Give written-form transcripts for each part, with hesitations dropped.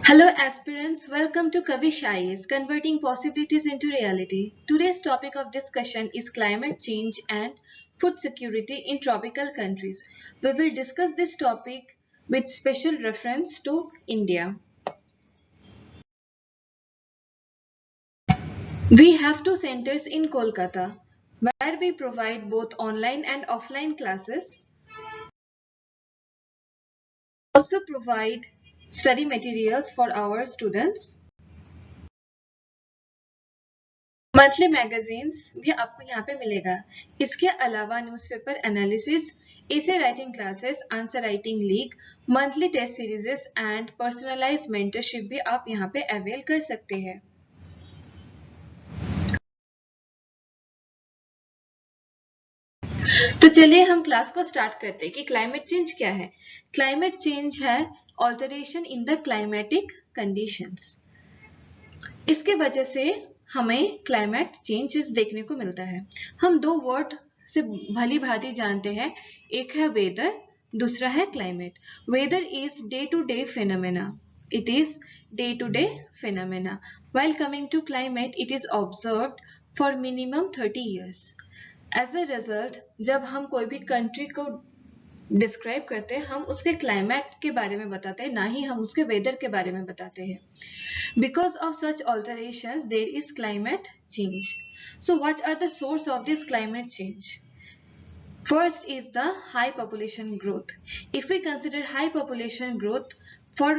Hello aspirants, welcome to Kavi Shais, Converting Possibilities into Reality. Today's topic of discussion is climate change and food security in tropical countries. We will discuss this topic with special reference to India. We have two centers in Kolkata where we provide both online and offline classes. Also provide study materials for our students. Monthly magazines भी आपको यहाँ पे मिलेगा। इसके अलावा newspaper analysis, essay writing classes, answer writing league, monthly test series and personalised mentorship भी आप यहाँ पे अवेल कर सकते हैं। तो चलिए हम क्लास को स्टार्ट करते हैं कि क्लाइमेट चेंज क्या है। क्लाइमेट चेंज है alteration in the climatic conditions. इसके वजह से हमें क्लाइमेट चेंजेस देखने को मिलता है। हम दो वर्ड से भली भांति जानते हैं, एक है वेदर, दूसरा है climate. Weather is day to day phenomena, it is day to day phenomena, while coming to climate it is observed for minimum 30 years. as a result जब हम कोई भी कंट्री को डिस्क्राइब करते हैं हम उसके क्लाइमेट के बारे में बताते हैं, ना ही हम उसके वेदर के बारे में बताते हैं। Because of such alterations, there is climate change. So what are the source of this climate change? First is the high population growth. If we consider high population growth, for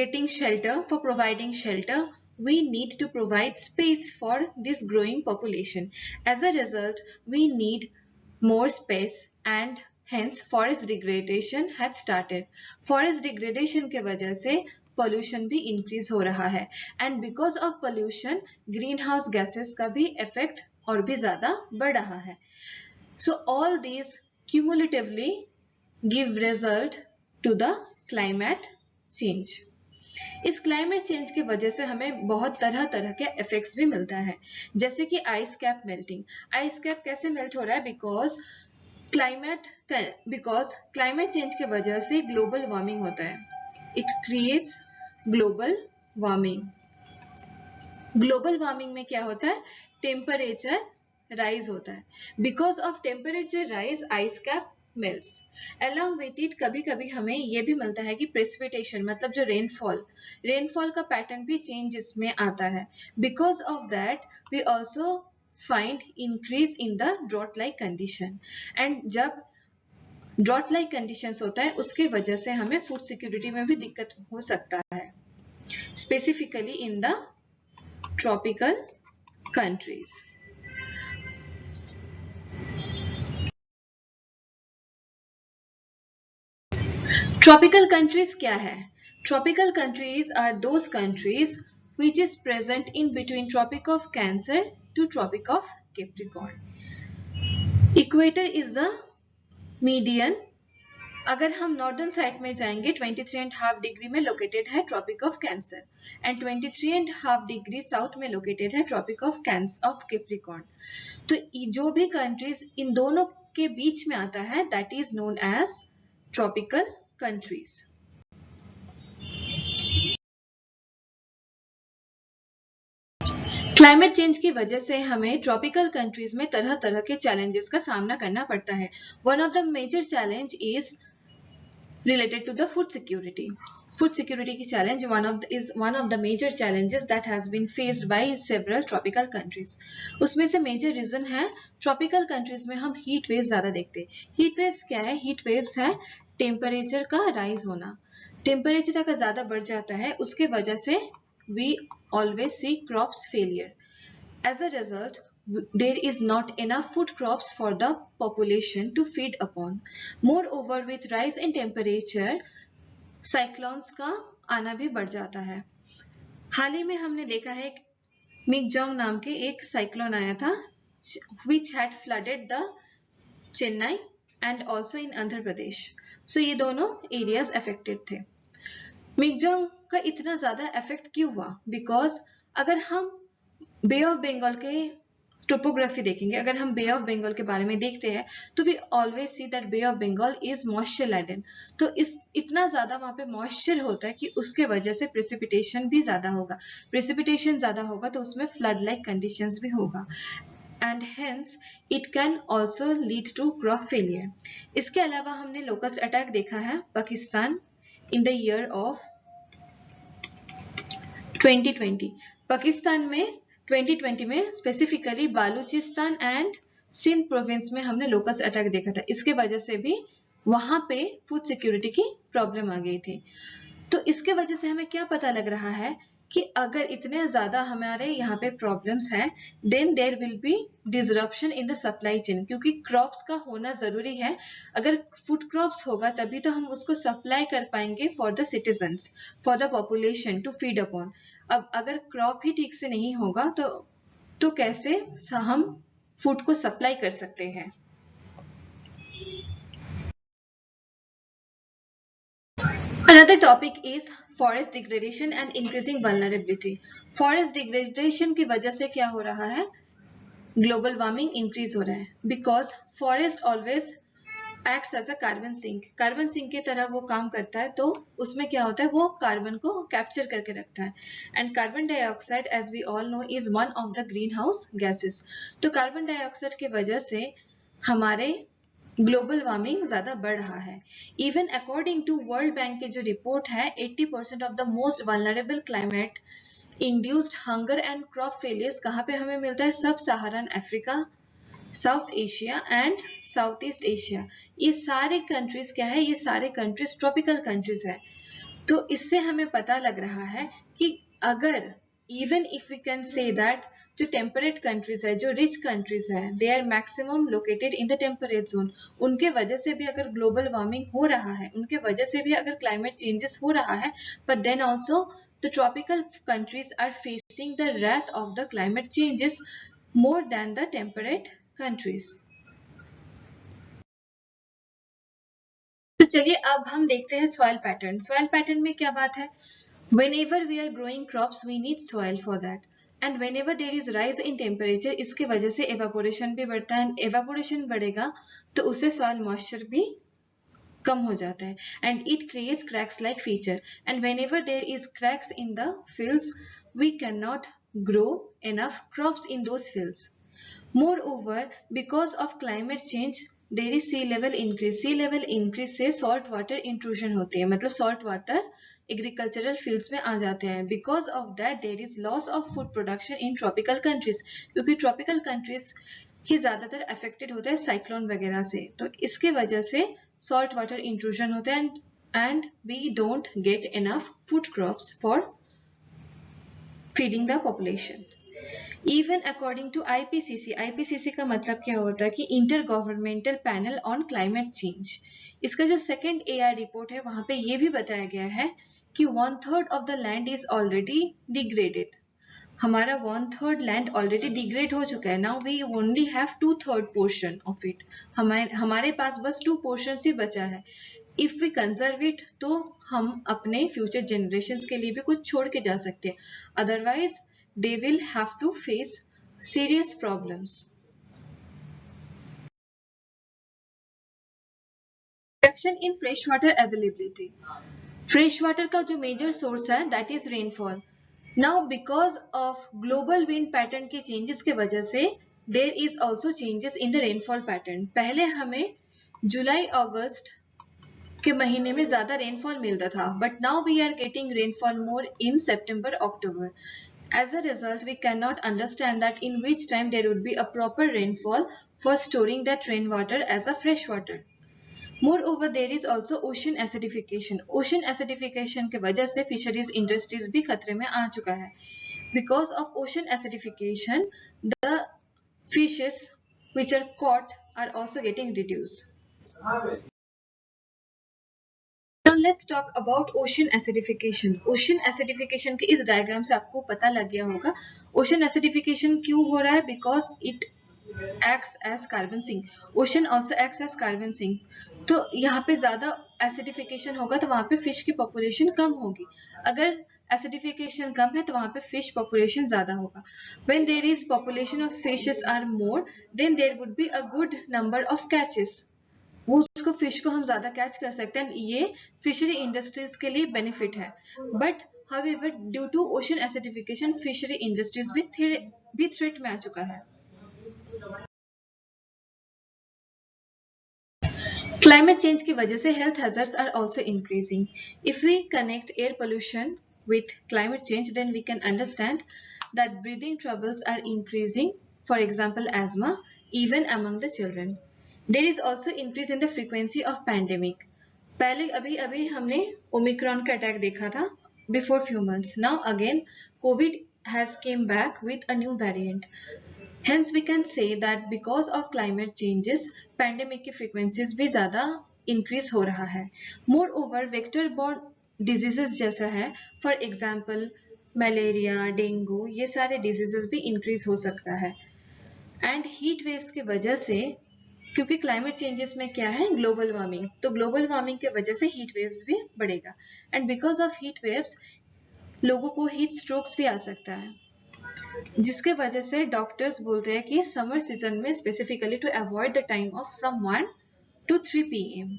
getting shelter, for providing shelter, we need to provide space for this growing population. As a result, we need more space and hence forest degradation had started. Forest degradation के वजह से pollution भी increase हो रहा है and because of pollution greenhouse gases का भी effect और भी ज़्यादा बढ़ रहा है. So all these cumulatively give result to the climate change. इस क्लाइमेट चेंज की वजह से हमें बहुत तरह तरह के इफेक्ट्स भी मिलता है, जैसे कि ice cap melting. Ice cap कैसे मेल्ट हो रहा है? बिकॉज क्लाइमेट चेंज की वजह से ग्लोबल वार्मिंग होता है। It creates global warming. Global warming में क्या होता है? टेम्परेचर राइज होता है। Because of temperature rise ice cap melts. Along with it कभी कभी हमें ये भी मिलता है कि precipitation मतलब जो रेनफॉल का पैटर्न भी चेंज इसमें आता है। Because of that we also find increase in the drought like condition. And जब drought like conditions होता है उसके वजह से हमें फूड सिक्योरिटी में भी दिक्कत हो सकता है, specifically in the tropical countries. Tropical countries क्या है? Tropical countries are those countries which is present in between Tropic of Cancer to Tropic of Capricorn. Equator is the median. अगर हम नॉर्दर्न साइड में जाएंगे 23.5 डिग्री में located है Tropic of Cancer and 23.5 degree south में located है Tropic of Capricorn. तो जो भी कंट्रीज इन दोनों के बीच में आता है that is known as tropical countries. Climate change की वजह से हमें ट्रॉपिकल कंट्रीज में तरह तरह के चैलेंजेस का सामना करना पड़ता है। One of the major challenge is related to the food security. Food security की challenge is one of the major challenges that has been faced by several tropical countries. उसमें से major reason है tropical countries में हम heat waves ज़्यादा देखते हैं। Heat waves क्या है? Heat waves है टेम्परेचर का राइज होना। टेम्परेचर अगर ज़्यादा बढ़ जाता है उसके वजह से we always see crops failure. As a result, there is not enough food crops for the population to feed upon. Moreover, with rise in temperature, cyclones का आना भी बढ़ जाता है। हाल ही में हमने देखा है मिगजोंग नाम के एक साइक्लोन आया था which had flooded the Chennai and also in Andhra Pradesh. So ये दोनों areas affected थे। मिगजोंग का इतना ज़्यादा effect क्यों हुआ? Because अगर हम बे ऑफ बंगाल के टोपोग्राफी देखेंगे, अगर हम बे ऑफ बंगाल के बारे में देखते हैं तो we always see that Bay of Bengal is moisture laden, तो इस इतना ज्यादा वहां पे मॉइस्चर होता है कि उसके वजह से प्रेसिपिटेशन भी ज्यादा होगा, प्रेसिपिटेशन ज्यादा होगा तो उसमें फ्लड लाइक कंडीशंस भी होगा, and hence it can also lead to crop failure. इसके अलावा हमने लोकस्ट अटैक देखा है Pakistan in the year of 2020। Pakistan में 2020 में specifically Balochistan and Sindh province में हमने लोकस्ट अटैक देखा था, इसके वजह से भी वहां पे फूड सिक्योरिटी की प्रॉब्लम आ गई थी। तो इसके वजह से हमें क्या पता लग रहा है कि अगर इतने ज्यादा हमारे यहाँ पे प्रॉब्लम्स हैं, then there will be disruption in the supply chain, क्योंकि क्रॉप्स का होना जरूरी है। अगर फूड क्रॉप्स होगा तभी तो हम उसको सप्लाई कर पाएंगे for the citizens, for the population to feed upon. अब अगर क्रॉप ही ठीक से नहीं होगा तो कैसे हम फूड को सप्लाई कर सकते हैं। Another topic is forest degradation and increasing vulnerability. Forest degradation की वजह से क्या हो रहा है, ग्लोबल वार्मिंग इंक्रीज हो रहा है, because forest always acts as a carbon sink, carbon sink की तरह वो काम करता है, तो उसमें क्या होता है, वो कार्बन को कैप्चर करके रखता है। And carbon dioxide as we all know is one of the greenhouse gases. तो कार्बन डाइऑक्साइड की वजह से हमारे ग्लोबल वार्मिंग ज्यादा बढ़ रहा है। Even according to world bank के जो रिपोर्ट है, 80% of the most vulnerable climate induced hunger and crop failures कहाँ पे हमें मिलता है, sub Saharan Africa, South Asia and South East Asia. ये सारे कंट्रीज क्या है, ये सारे कंट्रीज ट्रॉपिकल कंट्रीज है। तो इससे हमें पता लग रहा है कि अगर even if we can say that जो टेम्परेट कंट्रीज है, जो रिच कंट्रीज है, they are maximum located in the temperate zone, उनके वजह से भी अगर ग्लोबल वार्मिंग हो रहा है, उनके वजह से भी अगर क्लाइमेट चेंजेस हो रहा है, but then also the tropical countries are facing the wrath of the climate changes more than the temperate countries. तो चलिए अब हम देखते हैं सॉइल पैटर्न। सॉइल पैटर्न में क्या बात है, whenever we are growing crops we need soil for that, and whenever there is rise in temperature, इसके वजह से evaporation भी बढ़ता है, evaporation बढ़ेगा तो उससे soil moisture भी कम हो जाता है, and it creates cracks like feature, and whenever there is cracks in the fields we cannot grow enough crops in those fields. Moreover, because of climate change there is sea level increase. sea level increase से salt water intrusion होती है, मतलब salt water agricultural fields में आ जाते हैं। Because of that there is loss of food production in tropical countries, क्योंकि tropical countries ही ज्यादातर अफेक्टेड होता है साइक्लोन वगैरह से, तो इसके वजह से सॉल्ट वाटर इंट्रूजन होता है and we don't get enough food crops for feeding the population. Even according to IPCC, IPCC का मतलब क्या होता है कि intergovernmental panel on climate change, इसका जो सेकेंड AR रिपोर्ट है वहां पे ये भी बताया गया है कि 1/3 of the land is already degraded. हमारा 1/3 लैंड ऑलरेडी डिग्रेड हो चुका है। Now we only have 2/3 portion of it, हमारे पास बस 2 पोर्शन ही बचा है। इफ वी कंजर्व इट तो हम अपने फ्यूचर जनरेशन के लिए भी कुछ छोड़ के जा सकते हैं, otherwise they will have to face serious problems. Reduction in fresh water availability. Fresh water का जो major source है that is rainfall. Now because of global wind pattern के changes के वजह से there is also changes in the rainfall pattern. पहले हमें जुलाई अगस्त के महीने में ज्यादा रेनफॉल मिलता था, but now we are getting rainfall more in September, October. As a result, we cannot understand that in which time there would be a proper rainfall for storing that rainwater as a fresh water. Moreover, there is also ocean acidification. Ocean acidification के वजह से fisheries industries भी खतरे में आ चुका है. Because of ocean acidification, the fishes which are caught are also getting reduced. Now let's talk about ocean acidification. Ocean acidification के इस डायग्राम से आपको पता लग गया होगा ocean acidification क्यों हो रहा है, because it acts as carbon sink. Ocean also acts as carbon sink. तो यहाँ पे ज्यादा acidification होगा तो वहाँ पे fish की population कम होगी. अगर एसिडिफिकेशन कम है तो वहां पे फिश पॉपुलेशन ज्यादा होगा. When there is population of fishes are more, then there would be a good number of catches. वो उसको फिश को हम ज्यादा कैच कर सकते हैं. ये फिशरी इंडस्ट्रीज के लिए बेनिफिट है. But however due to ocean acidification fishery industries भी थ्रेट में आ चुका है. क्लाइमेट चेंज की वजह से health hazards are also increasing. If we connect air pollution with climate change, then we can understand that breathing troubles are increasing, for example asthma, even among the children. There is also increase in the frequency of pandemic. पहले अभी हमने Omicron का attack देखा था before few months. Now again COVID has came back with a new variant. Hence we can say that because of climate changes, pandemic की frequencies भी ज़्यादा increase हो रहा है. Moreover, vector borne डिजीजेस जैसा है, फॉर एग्जाम्पल मलेरिया, डेंगू, ये सारे डिजीजेस भी इंक्रीज हो सकता है. एंड हीट वेव्स के वजह से, क्योंकि क्लाइमेट चेंजेस में क्या है, ग्लोबल वार्मिंग, तो ग्लोबल वार्मिंग के वजह से हीट वेव्स भी बढ़ेगा. And because of heat waves लोगों को हीट स्ट्रोक्स भी आ सकता है, जिसके वजह से डॉक्टर्स बोलते हैं कि समर सीजन में specifically to avoid the time of from 1 to 3 PM.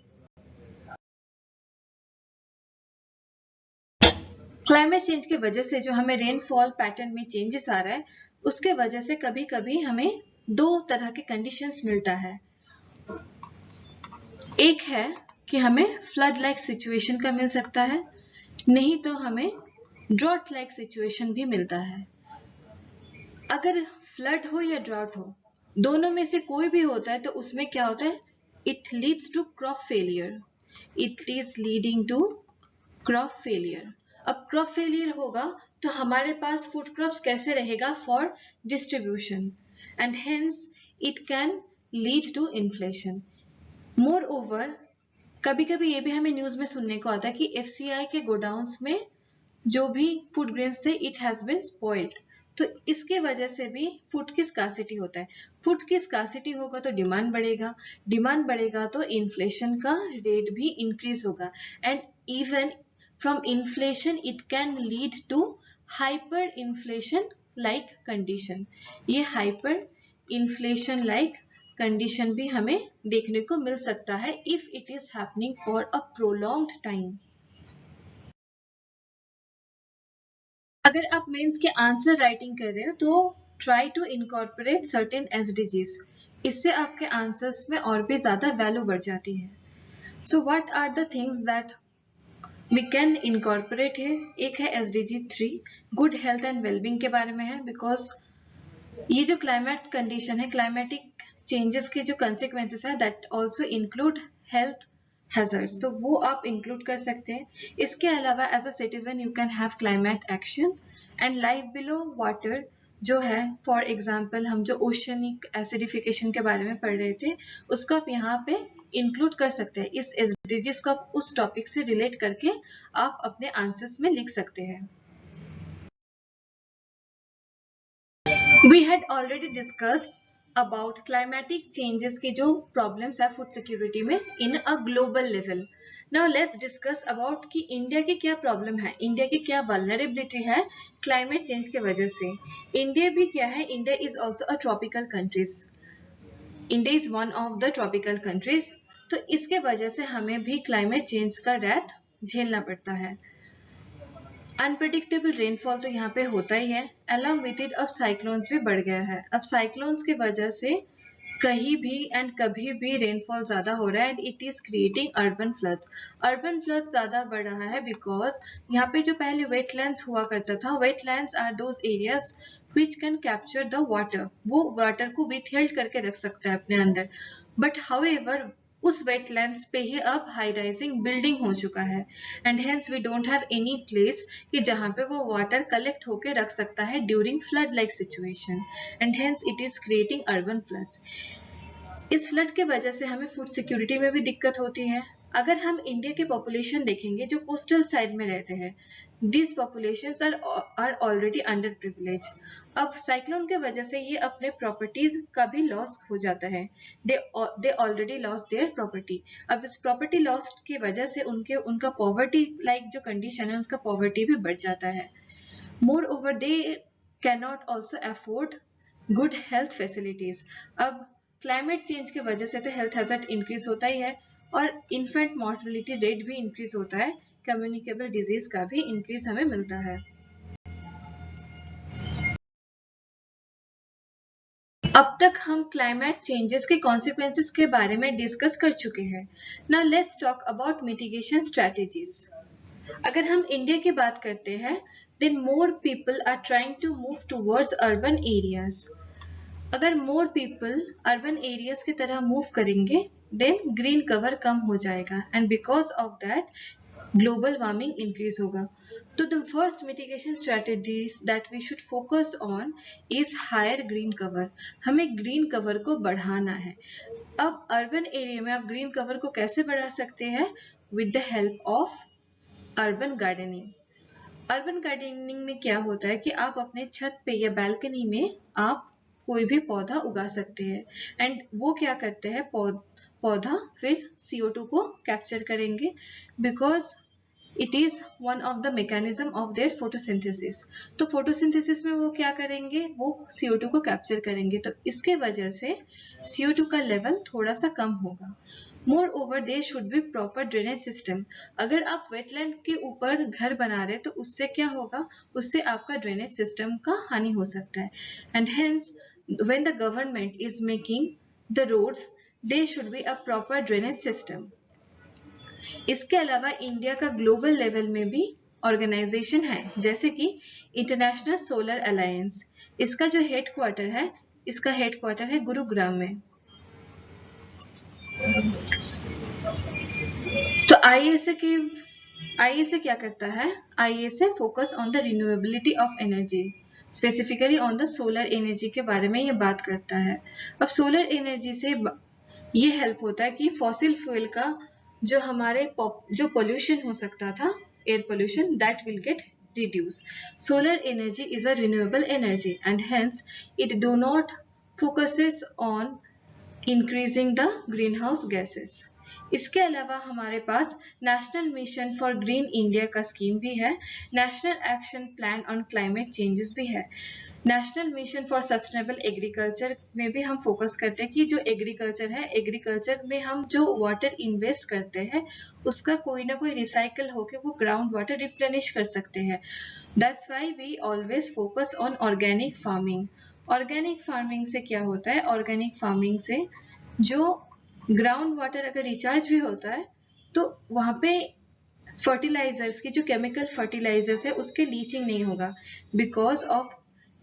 Climate change की वजह से जो हमें रेनफॉल पैटर्न में चेंजेस आ रहा है, उसके वजह से कभी कभी हमें दो तरह के कंडीशंस मिलता है. एक है कि हमें फ्लड लाइक सिचुएशन का मिल सकता है, नहीं तो हमें ड्रॉट लाइक सिचुएशन भी मिलता है. अगर फ्लड हो या ड्रॉट हो, दोनों में से कोई भी होता है तो उसमें क्या होता है, it leads to crop failure. It is leading to crop failure. अब क्रॉप फेलियर होगा तो हमारे पास फूड क्रॉप्स कैसे रहेगा for distribution, and hence it can lead to inflation. Moreover कभी कभी ये भी हमें न्यूज में सुनने को आता है कि FCI के गोडाउन्स में जो भी फूड ग्रेन्स थे इट हैज बीन स्पॉइल्ड. तो इसके वजह से भी फूड की स्कार्सिटी होता है. फूड की स्कार्सिटी होगा तो डिमांड बढ़ेगा, डिमांड बढ़ेगा तो इन्फ्लेशन का रेट भी इंक्रीज होगा. And even from inflation it can lead to hyperinflation like condition. ये hyperinflation like condition भी हमें देखने को मिल सकता है if it is happening for a prolonged time. अगर आप मेंस के आंसर राइटिंग कर रहे हो तो try to incorporate certain SDGs. इससे आपके आंसर्स में और भी ज्यादा वैल्यू बढ़ जाती है. So what are the things that we can incorporate है? एक है SDG 3, good health and wellbeing के बारे में है, बिकॉज ये जो क्लाइमेट कंडीशन है, क्लाइमेटिक चेंजेस के जो कंसिक्वेंसेस है that also include health hazards, तो वो आप इंक्लूड कर सकते हैं. इसके अलावा as a citizen you can have climate action and life below water जो है, फॉर एग्जाम्पल हम जो ओशनिक एसिडिफिकेशन के बारे में पढ़ रहे थे उसको आप यहाँ पे इंक्लूड कर सकते हैं. इस SDGs को आप उस टॉपिक से रिलेट करके आप अपने आंसर्स में लिख सकते हैं. We had already discussed about climatic changes के जो problems है food security में in a global level. Now let's discuss about कि इंडिया की क्या problem है, इंडिया की क्या vulnerability है climate change के वजह से. इंडिया भी क्या है, India is also a tropical countries. India is one of the tropical countries. तो इसके वजह से हमें भी climate change का wrath झेलना पड़ता है. अनप्रेडिक्टेबल रेनफॉल तो यहाँ पे होता ही है, अलॉन्ग विद इट अब साइक्लोन्स भी बढ़ गया है. अब साइक्लोन्स की वजह से कहीं भी एंड कभी भी रेनफॉल ज्यादा हो रहा है and it is creating urban floods. Urban floods ज्यादा बढ़ रहा है बिकॉज यहाँ पे जो पहले वेटलैंड्स हुआ करता था, wetlands are those areas which can capture the water, वो वाटर को withheld करके रख सकता है अपने अंदर. बट however उस वेटलैंड्स पे ही अब हाई राइजिंग बिल्डिंग हो चुका है and hence we don't have any place कि जहाँ पे वो वाटर कलेक्ट होके रख सकता है during flood like situation, and hence it is creating urban floods. इस फ्लड के वजह से हमें फूड सिक्योरिटी में भी दिक्कत होती है. अगर हम इंडिया के पॉपुलेशन देखेंगे जो कोस्टल साइड में रहते हैं, these populations are already under privilege. अब साइक्लोन के वजह से ये अपने प्रॉपर्टीज का भी लॉस हो जाता है, they already lost their property। अब इस प्रॉपर्टी लॉस की वजह से उनका पॉवर्टी लाइक जो कंडीशन है उसका पॉवर्टी भी बढ़ जाता है। More over they cannot also afford good health facilities. अब क्लाइमेट चेंज की वजह से तो हेल्थ हैजर्ड इंक्रीज होता ही है और इन्फेंट मॉर्टेलिटी रेट भी इंक्रीज होता है, कम्युनिकेबल डिजीज का भी इंक्रीज हमें मिलता है। अब तक हम क्लाइमेट चेंजेस के कॉन्सिक्वेंसेस के बारे में डिस्कस कर चुके हैं। Now let's talk about mitigation strategies. अगर हम इंडिया की बात करते हैं, then more people are trying to move towards urban areas. अगर मोर पीपल अर्बन एरियाज की तरह मूव करेंगे, देन ग्रीन कवर कम हो जाएगा and because of that global warming increase होगा। तो the first mitigation strategies that we should focus on is higher green cover. हमें ग्रीन कवर को बढ़ाना है। अब अर्बन एरिया में आप ग्रीन कवर को कैसे बढ़ा सकते हैं? With the help of urban gardening. Urban gardening में क्या होता है कि आप अपने छत पे या बालकनी में आप कोई भी पौधा उगा सकते हैं एंड वो क्या करते हैं, पौधा फिर CO2 को कैप्चर करेंगे because it is one of the mechanism of their photosynthesis. तो फोटोसिंथेसिस में वो क्या करेंगे, वो CO2 को कैप्चर करेंगे, तो इसके वजह से CO2 का लेवल थोड़ा सा कम होगा। Moreover there should be proper drainage system. अगर आप वेटलैंड के ऊपर घर बना रहे तो उससे क्या होगा, उससे आपका ड्रेनेज सिस्टम का हानि हो सकता है and hence when the government is making the roads there should be a proper drainage system। इसके अलावा इंडिया का ग्लोबल लेवल में भी ऑर्गेनाइजेशन है जैसे कि इंटरनेशनल सोलर अलायंस। इसका जो हेडक्वार्टर है, इसका हेडक्वार्टर है गुरुग्राम में। तो ISA क्या करता है? ISA focus on the renewability of energy, specifically on the solar energy के बारे में ये बात करता है। अब सोलर एनर्जी से ये हेल्प होता है कि फॉसिल फ्यूल का जो हमारे जो पोल्यूशन हो सकता था, air pollution, that will get reduce. Solar energy is a renewable energy and hence it do not focuses on increasing the greenhouse gases. इसके अलावा हमारे पास national mission for green India का स्कीम भी है, national action plan on climate changes भी है, national mission for sustainable agriculture में भी हम फोकस करते हैं कि जो एग्रीकल्चर है, एग्रीकल्चर में हम जो वाटर इन्वेस्ट करते हैं उसका कोई ना कोई रिसाइकल होकर वो ग्राउंड वाटर रिप्लेनिश कर सकते हैं। That's why we always focus on organic farming. Organic farming से क्या होता है, ऑर्गेनिक फार्मिंग से जो ग्राउंड वाटर अगर रिचार्ज भी होता है तो वहां पे फर्टिलाइजर्स की जो केमिकल फर्टिलाइजर्स है उसके लीचिंग नहीं होगा। Because of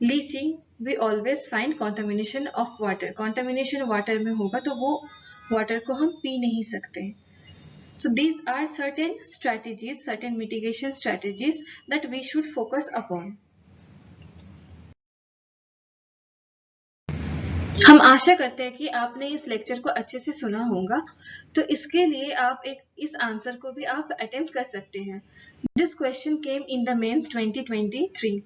leaching we always find contamination of water, contamination water में होगा तो वो वाटर को हम पी नहीं सकते। So these are certain strategies, certain mitigation strategies that we should focus upon. हम आशा करते हैं कि आपने इस लेक्चर को अच्छे से सुना होगा, तो इसके लिए आप इस आंसर को भी आप अटेम्प्ट कर सकते हैं। This question came in the mains 2023।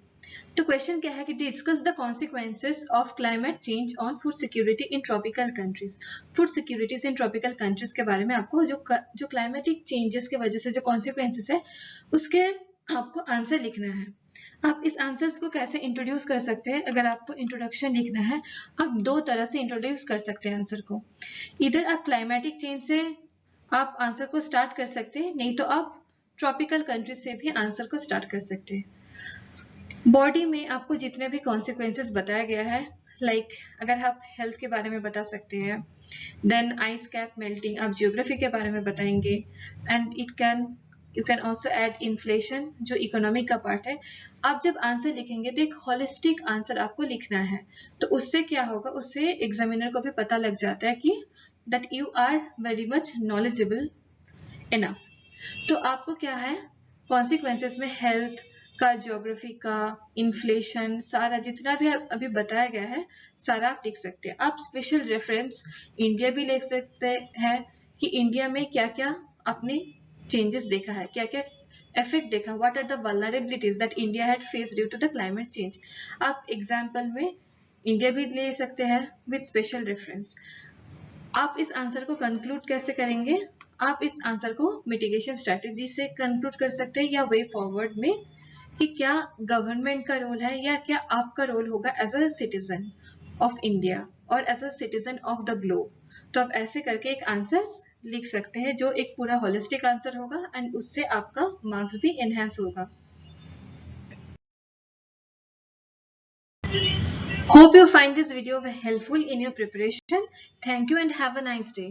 तो क्वेश्चन क्या है कि discuss the consequences of climate change on food security in tropical countries. Food securities in tropical countries के बारे में आपको जो क्लाइमेटिक चेंजेस की वजह से जो कॉन्सिक्वेंसेस है उसके आपको आंसर लिखना है। आप इस आंसर्स को कैसे इंट्रोड्यूस कर सकते हैं? अगर आपको इंट्रोडक्शन लिखना है, आप दो तरह से इंट्रोड्यूस कर सकते हैं आंसर को। इधर आप क्लाइमेटिक चेंज से आप आंसर को स्टार्ट कर सकते हैं, नहीं तो आप ट्रॉपिकल कंट्री से भी आंसर को स्टार्ट कर सकते हैं। बॉडी में आपको जितने भी कॉन्सिक्वेंसेस बताया गया है, लाइक अगर आप हेल्थ के बारे में बता सकते हैं, देन आइस कैप मेल्टिंग, आप जियोग्राफी के बारे में बताएंगे, and you can also add inflation जो इकोनॉमिक का पार्ट है। आप जब आंसर लिखेंगे तो एक होलिस्टिक आंसर आपको लिखना है, तो उससे क्या होगा, उससे एग्जामिनर को भी पता लग जाता है कि that you are very much knowledgeable enough. तो आपको क्या है, कॉन्सिक्वेंसेस में हेल्थ का, ज्योग्राफी का, इन्फ्लेशन, सारा जितना भी अभी बताया गया है सारा आप लिख सकते हैं। आप स्पेशल रेफरेंस इंडिया भी लिख सकते हैं कि इंडिया में क्या क्या आपने चेंजेस देखा है, क्या क्या इफेक्ट देखा, what are the vulnerabilities that India had face due to the climate change. आप एग्जाम्पल में इंडिया भी ले सकते हैं विद स्पेशल रेफरेंस। आप इस आंसर को कंक्लूड कैसे करेंगे? आप इस आंसर को मिटिगेशन स्ट्रेटेजी से कंक्लूड कर सकते हैं या वे फॉरवर्ड में कि क्या गवर्नमेंट का रोल है या क्या आपका रोल होगा as a citizen of India और as a citizen of the globe. तो आप ऐसे करके एक आंसर लिख सकते हैं जो एक पूरा होलिस्टिक आंसर होगा एंड उससे आपका मार्क्स भी एनहांस होगा। Hope you find this video helpful in your preparation. Thank you and have a nice day.